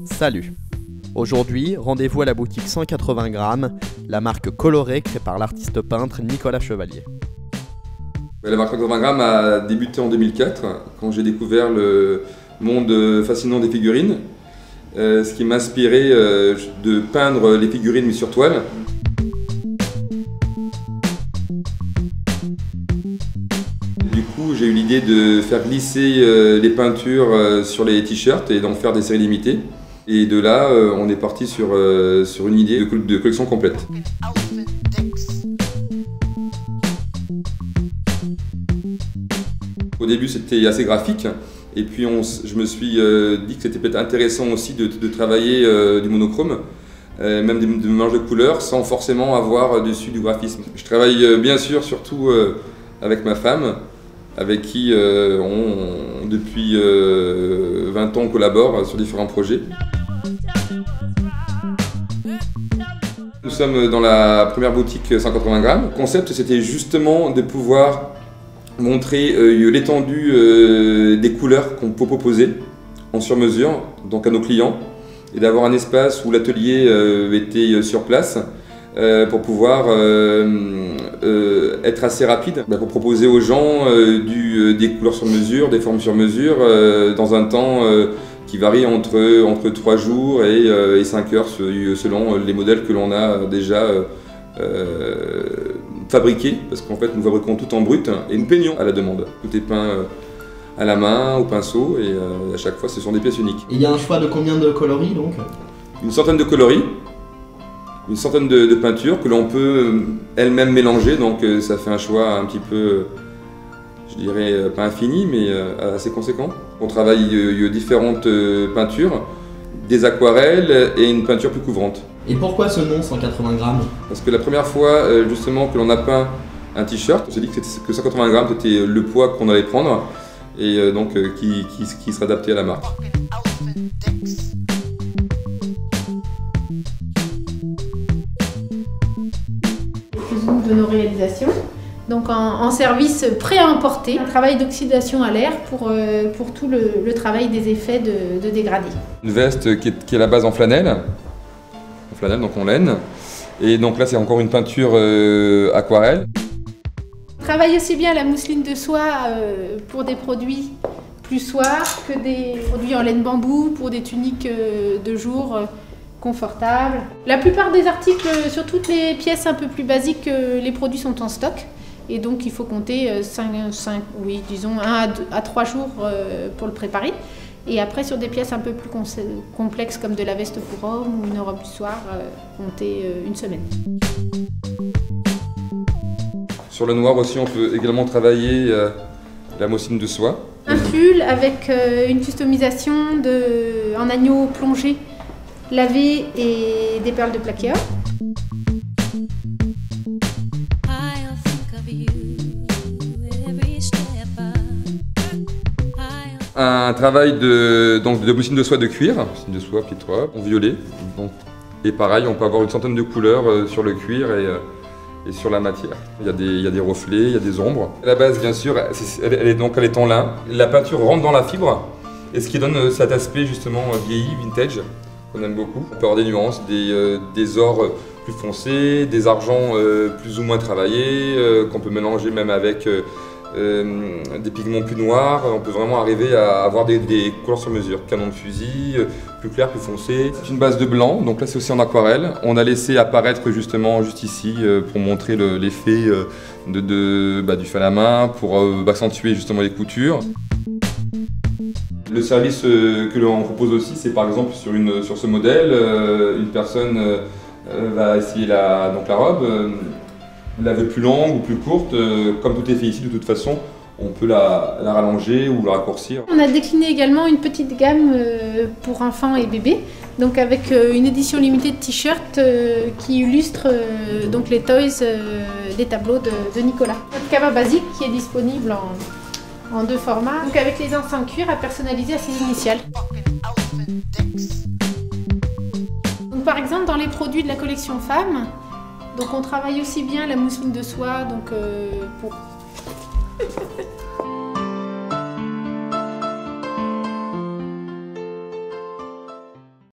Salut! Aujourd'hui, rendez-vous à la boutique 180 grammes, la marque colorée créée par l'artiste peintre Nicolas Chevalier. La marque 180 grammes a débuté en 2004, quand j'ai découvert le monde fascinant des figurines, ce qui m'a inspiré de peindre les figurines mais sur toile. Du coup, j'ai eu l'idée de faire glisser les peintures sur les t-shirts et d'en faire des séries limitées. Et de là, on est parti sur une idée de collection complète. Au début, c'était assez graphique. Et puis, je me suis dit que c'était peut-être intéressant aussi de travailler du monochrome, même des mélanges de couleurs, sans forcément avoir dessus du graphisme. Je travaille bien sûr surtout avec ma femme, avec qui depuis 20 ans on collabore sur différents projets. Nous sommes dans la première boutique 180 grammes. Le concept, c'était justement de pouvoir montrer l'étendue des couleurs qu'on peut proposer en sur-mesure, donc à nos clients, et d'avoir un espace où l'atelier était sur place pour pouvoir être assez rapide, pour proposer aux gens des couleurs sur mesure, des formes sur mesure, dans un temps qui varie entre 3 jours et 5 heures selon les modèles que l'on a déjà fabriqués, parce qu'en fait nous fabriquons tout en brut et nous peignons à la demande. Tout est peint à la main, au pinceau, et à chaque fois ce sont des pièces uniques. Et il y a un choix de combien de coloris donc? Une centaine de coloris, une centaine de peintures que l'on peut elles-mêmes mélanger, donc ça fait un choix un petit peu, je dirais pas infini, mais assez conséquent. On travaille différentes peintures, des aquarelles et une peinture plus couvrante. Et pourquoi ce nom 180 grammes? Parce que la première fois justement que l'on a peint un t-shirt, on s'est dit que 180 grammes c'était le poids qu'on allait prendre et donc qui serait adapté à la marque. De nos réalisations. Donc en service prêt à emporter, un travail d'oxydation à l'air pour tout le travail des effets de dégradé. Une veste qui est à la base en flanelle, donc en laine, et donc là c'est encore une peinture aquarelle. On travaille aussi bien la mousseline de soie pour des produits plus soirs que des produits en laine bambou pour des tuniques de jour confortables. La plupart des articles, sur toutes les pièces un peu plus basiques, les produits sont en stock. Et donc il faut compter 1 à 3 jours pour le préparer. Et après sur des pièces un peu plus complexes comme de la veste pour homme ou une robe du soir, compter 1 semaine. Sur le noir aussi on peut également travailler la mousseline de soie. Un pull avec une customisation en agneau plongé, lavé et des perles de plaqueur. Un travail de mousseline de soie de cuir, mousseline de soie pied-toi, en violet. Donc, et pareil, on peut avoir une centaine de couleurs sur le cuir et sur la matière. Il y a des reflets, il y a des ombres. À la base, bien sûr, elle est en lin. La peinture rentre dans la fibre, et ce qui donne cet aspect justement vieilli, vintage, qu'on aime beaucoup. On peut avoir des nuances, des ors plus foncés, des argents plus ou moins travaillés, qu'on peut mélanger même avec des pigments plus noirs. On peut vraiment arriver à avoir des couleurs sur mesure. Canon de fusil, plus clair, plus foncé. C'est une base de blanc, donc là c'est aussi en aquarelle. On a laissé apparaître justement juste ici pour montrer l'effet du fait à la main, pour accentuer justement les coutures. Le service que l'on propose aussi, c'est par exemple sur ce modèle, une personne va essayer la robe, la veut plus longue ou plus courte, comme tout est fait ici de toute façon, on peut la rallonger ou la raccourcir. On a décliné également une petite gamme pour enfants et bébés, donc avec une édition limitée de t-shirts qui illustre donc les toys des tableaux de Nicolas. Notre cabas basique qui est disponible en 2 formats, donc avec les anses en cuir à personnaliser à ses initiales. Donc par exemple dans les produits de la collection femmes, donc on travaille aussi bien la mousseline de soie donc, pour